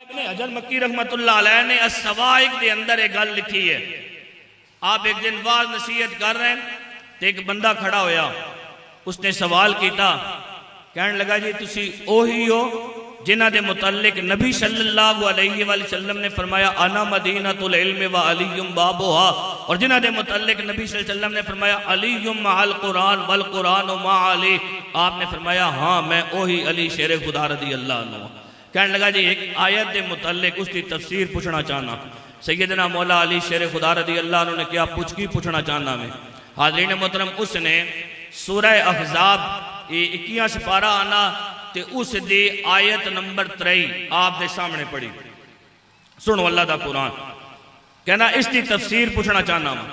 ابن حجر مکی رحمت اللہ علیہ نے السوائق دے اندر ایک گل لکھی ہے. آپ ایک دن واز نصیحت کر رہے ہیں تو ایک بندہ کھڑا ہویا, اس نے سوال کیتا, کہنے لگا جی تسی اوہی ہو جنہ دے متعلق نبی صلی اللہ علیہ وآلہ وسلم نے فرمایا انا مدینۃ العلم و علی بابھا, اور جنہ دے متعلق نبی صلی اللہ علیہ وسلم نے فرمایا علی مع القرآن والقرآن مع علی, آپ نے فرمایا ہاں میں اوہی علی شیر خدا رضی اللہ عنہ. کہنے لگا جی ایک آیت دے متعلق اس کی تفسیر پوچھنا چاہنا. سیدنا مولا علی شیر خدا رضی اللہ عنہ نے کیا پوچھنا چاہنا میں. حاضرین محترم, اس نے سورہ احزاب 21 سپارہ آنا تے اس دی آیت نمبر 3 آپ دے سامنے پڑھی. سنو اللہ دا قرآن, کہنا اس دی تفسیر پوچھنا چاہنا میں.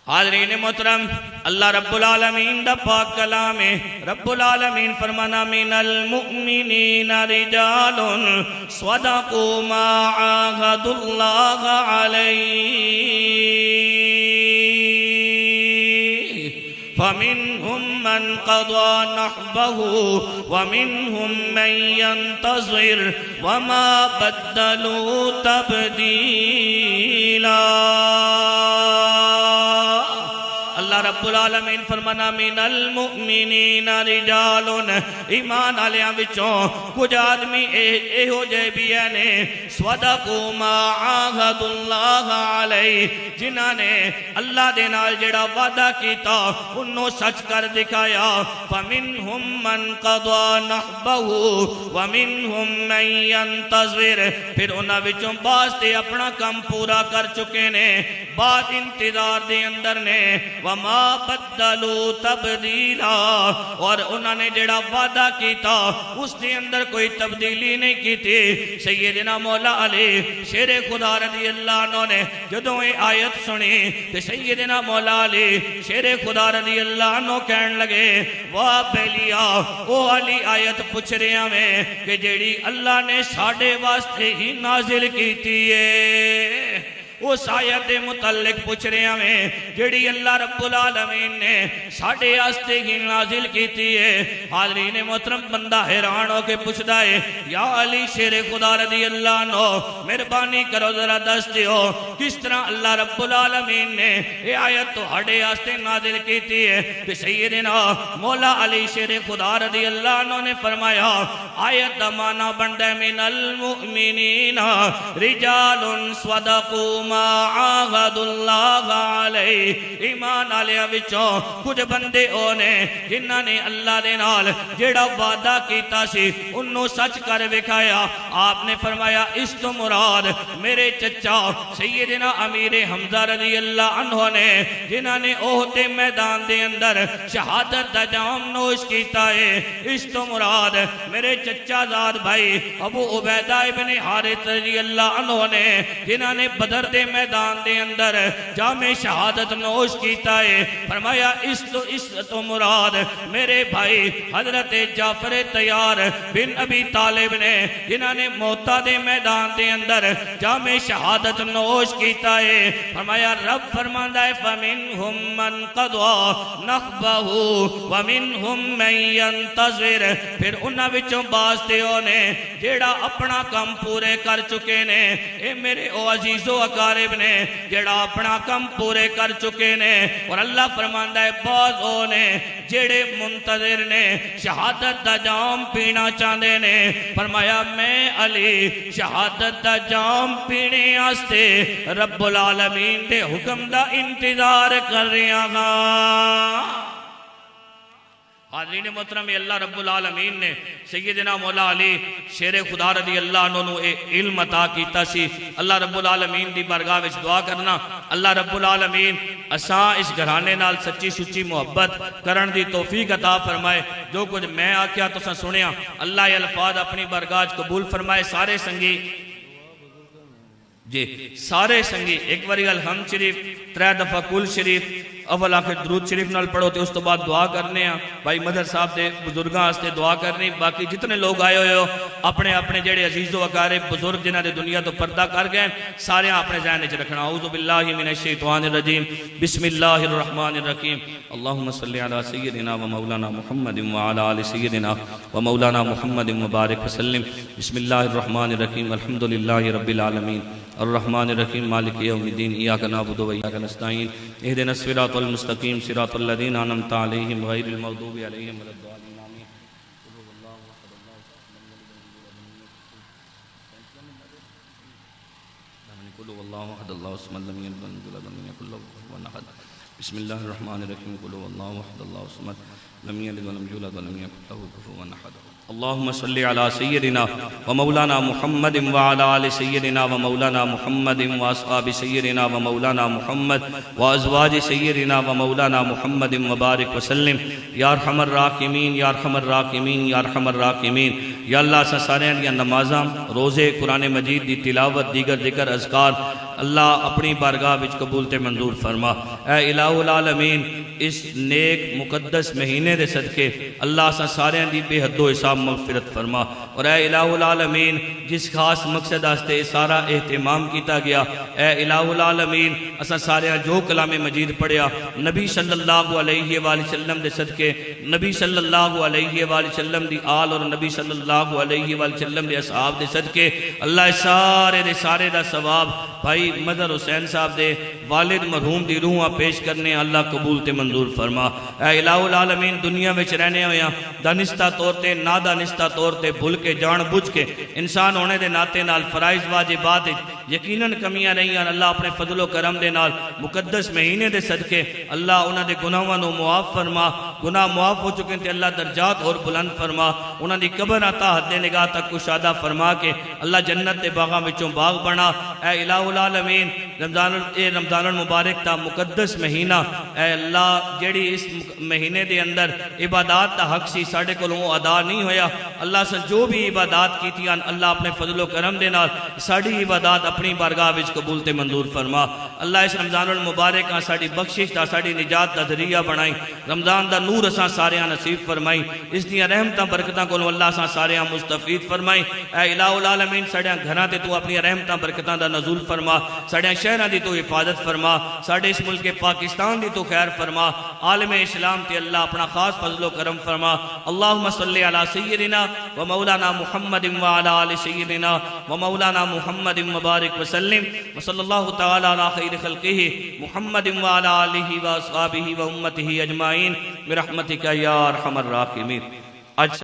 حاضرین محترم, اللہ رب العالمین دا پاک کلام ہے. رب العالمین فرمانا من المؤمنین رجال صدقوا ما عاهدوا اللہ علیہ فمنهم من قضى نحبه ومنهم من ينتظر وما بدلوا تبدیلا. اللہ رب العالمین فرمانا من المؤمنین رجال, ایمان آلیاں وچوں کچھ آدمی اے ہو جائے بھی نے صدقوا ما عاہدوا اللہ علیہ, جنہاں نے اللہ دے نال جڑا وعدہ کیتا انہوں سچ کر دکھایا. فمنہم من قضى نحبه ومنہم من ينتظر, پھر انہاں وچوں بعض تے اپنا کم پورا کر چکے نے, بعد انتظار دے اندر نے. وما بدلوا تبدیلا, اور انہوں نے جڑا وعدہ کیتا اس کے اندر کوئی تبدیلی نہیں کی تھی. سیدنا مولا علی شیر خدا رضی اللہ عنہ نے جدوں یہ آیت سنی تو سیدنا مولا علی شیر خدا رضی اللہ عنہ کہن لگے واہ بیلیا او علی آیت پوچھ رہا میں کہ جیڑی اللہ نے ساڑھے واسطے ہی نازل کیتی ہے, اس آیت دے متعلق پوچھ رہے ہیں جڑی اللہ رب العالمین نے ساڑھے آستے ہی نازل کیتی ہے. حاضرین محترم, بندہ حیران ہو کے پوچھتا ہے یا علی شیر خدا رضی اللہ عنہ مہربانی کرو ذرا دس دیو کس طرح اللہ رب العالمین نے یہ آیت تو ہڑے آستے نازل کیتی ہے. کہ سیدنا مولا علی شیر خدا رضی اللہ عنہ نے فرمایا آیت دا معنی بندہ من المؤمنین رجال صدقوا ما عاہدوا اللہ علیہ, ایمان آلیاں وچوں کچھ بندے ہونے جنہاں نے اللہ دے نال جیڑا وعدہ کیتا سی انہوں سچ کر وکھایا. آپ نے فرمایا اس تو مراد میرے چچا سیدنا امیر حمزہ رضی اللہ عنہ نے جنہاں نے احد میدان دے اندر شہادت دا جام نوش کیتا ہے. اس تو مراد میرے چچا زاد بھائی ابو عبیدہ ابن حارث رضی اللہ عنہ نے جنہاں نے بدر دے میدان دے اندر جام شہادت نوش کیتا ہے. فرمایا اس تو مراد میرے بھائی حضرت جعفر طیار بن ابی طالب نے جنہاں نے موتا دے میدان دے اندر جام شہادت نوش کیتا ہے. فرمایا رب فرماندا ہے فمنہم من قضى نحبه ومنہم من ينتظر, پھر انہاں وچوں بعض تے نے جیڑا اپنا کم پورے کر چکے نے. اے میرے او عزیزو اقارب نے جیڑا اپنا کم پورے کر چکے نے, اور اللہ فرماندا ہے بعض او نے جیڑے منتظر نے شہادت دا جام پینا چاہندے نے. فرمایا میں علی شہادت دا جام پینے آستے رب العالمین دے حکم دا انتظار کر رہا ہاں. حاضرین محترم, اللہ رب العالمین نے سیدنا مولا علی شیر خدا رضی اللہ عنہ علم عطا کیتا سی. اللہ رب العالمین دی بارگاہ وچ دعا کرنا اللہ رب العالمین اساں اس گھرانے نال سچی سچی محبت کرن دی توفیق عطا فرمائے. جو کچھ میں آکھیا تساں سنیا اللہ یہ الفاظ اپنی بارگاہ قبول فرمائے. سارے سنگی جی سارے سنگی ایک باری الحمد شریف 3 دفعہ کل شریف اول آخر درود شریف نال پڑھو تے اس تو بعد دعا کرنے ہیں بھائی مدر صاحب دے بزرگاں واسطے دعا کرنی باقی جتنے لوگ آئے ہوئے ہو اپنے اپنے جڑے عزیز و اقارب بزرگ جنہاں دے دنیا تو پردہ کر گئے سارے اپنے ذہن وچ رکھنا اعوذ باللہ من الشیطان الرجیم بسم اللہ الرحمن الرحیم اللہم صلی علی سیدنا و مولانا محمد وعلی آل سیدنا و مولانا محمد مبارک وسلم بسم اللہ الرحمن الرحیم الحمدللہ رب العالمین الرحمن الرحیم مالک یوم الدین ایاک نعبد و ایاک نستعین اہدنا الصراط المستقیم صراط الذین انعمت علیہم غیر المغضوب علیہم ولا الضالین آمین قل هو اللہ احد اللہ الصمد لم یلد ولم یولد ولم یکن له کفوا احد بسم اللہ الرحمن الرحیم قل هو اللہ احد اللہ الصمد لم یلد ولم یولد ولم یکن له کفوا احد اللہم صلی علی سیدنا و مولانا محمد وعلی آل سیدنا و مولانا محمد و اصحاب سیدنا و مولانا محمد و ازواج سیدنا و مولانا محمد مبارک وسلم یا ارحم الراحمین یا ارحم الراحمین یا ارحم الراحمین یا اللہ سا سارے دیا نمازاں روزے قرآن مجید دی تلاوت دیگر ذکر اذکار اللہ اپنی بارگاہ وچ قبول تے منظور فرما اے الہ العالمین اس نیک مقدس مہینے دے صدقے اللہ سا سارے دی بے حد و حساب مغفرت فرما اور اے الہ العالمین جس خاص مقصد آستے سارا اہتمام کیتا گیا اے الہ العالمین اسا سارے جو کلام مجید پڑھیا نبی صلی اللہ علیہ وآلہ وسلم دے صدقے نبی صلی اللہ علیہ وآلہ وسلم دی آل اور نبی صلی اللہ علیہ وآلہ وسلم دے اصحاب دے صدقے اللہ سارے دا ثواب بھائی مدر حسین صاحب دے والد مرحوم دی روحاں پیش کرنے اللہ قبول تے منظور فرما اے الہ العالمین دنیا میں رہنے ہویا دانستہ طور تے نادانستہ طور تے بھول کے جان بجھ کے انسان ہونے دے ناتے نال فرائض واجبات یقیناً کمیاں نہیں ہیں اللہ اپنے فضل و کرم دے نال مقدس مہینے دے صدقے اللہ انہاں دے گناہاں نو معاف فرما گناہ معاف ہو چکے تے اللہ درجات اور بلند فرما انہاں دی قبر عطا حد نگاہ تک کشادہ فرما کے اللہ جنت دے باغاں وچوں باغ بنا اے الہ العالمین رمضان المبارک تا مقدس مہینہ اے اللہ جیڑی اس مہینے دے اندر عبادات تا حق سی ساڑھے کو لوگوں ادا نہیں ہویا اللہ سے جو بھی عبادات کی تھیاں اللہ اپنے فضل و کرم دے نال ساڑھی عبادات اپنی بارگاہ وچ قبول تے منظور فرما اللہ اس رمضان المبارک ہاں ساڑھی بخشش تا ساڑھی نجات دا ذریعہ بنائی رمضان دا نور اساں سارے ہاں نصیب فرمائی اس دیاں رحمتاں برکتاں کو اللہ اساں سارے ہاں مستفید فرمائی اے الہ العالمین ساڑھے گھراں تے تو اپنی رحمتاں برکتاں دا نزول فرما ساڑھے شہراں دی تو حفاظت فرما ساڑھے اس ملک پاکستان دی تو خیر فرما عالم اسلام تے اللہ اپنا خاص فضل و کرم فرما اللہم صلی علی سیدنا و مولانا محمد و علی آل سیدنا و مولانا محمد مبارک وسلم و صلی اللہ تعالی علی خیر خلقہ محمد و علی آلہ و اصحابہ و امتہ اجمعین برحمتک یا ارحم الراحمین.